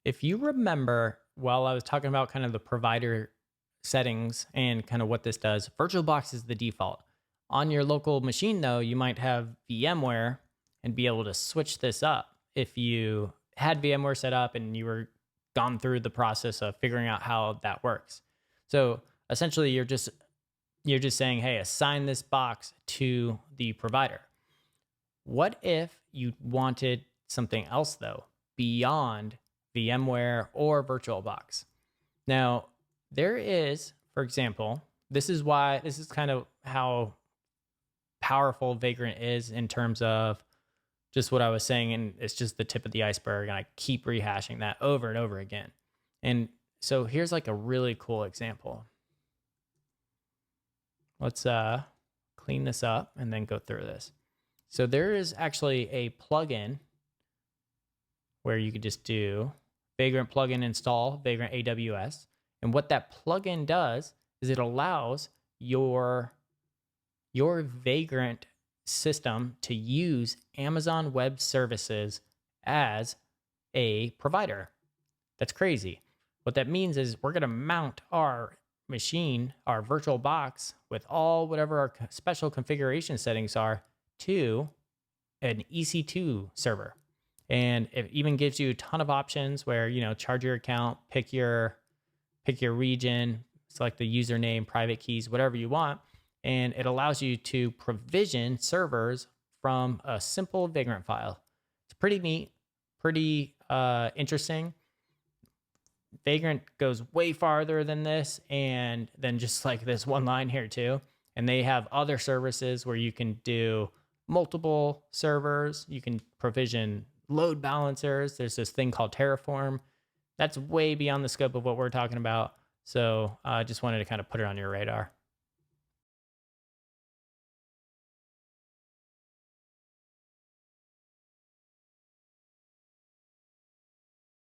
If you remember, while I was talking about kind of the provider settings and kind of what this does, VirtualBox is the default. On your local machine, though, you might have VMware and be able to switch this up. If you had VMware set up and you were gone through the process of figuring out how that works. So essentially you're just saying, hey, assign this box to the provider. What if you wanted something else though, beyond VMware or VirtualBox? Now, there is, for example, this is kind of how powerful Vagrant is in terms of just what I was saying, and it's just the tip of the iceberg, and I keep rehashing that over and over again. And so here's like a really cool example. Let's clean this up and then go through this. So there is actually a plugin where you could just do Vagrant plugin install Vagrant AWS. And what that plugin does is it allows your Vagrant system to use Amazon Web Services as a provider. That's crazy. What that means is we're going to mount our machine, our VirtualBox, with all whatever our special configuration settings are to an EC2 server. And it even gives you a ton of options where, charge your account, pick your region, select the username, private keys, whatever you want. And it allows you to provision servers from a simple Vagrant file. It's pretty neat, pretty interesting. Vagrant goes way farther than this, and then just like this one line here too. And they have other services where you can do multiple servers. You can provision load balancers. There's this thing called Terraform. That's way beyond the scope of what we're talking about. So I just wanted to kind of put it on your radar.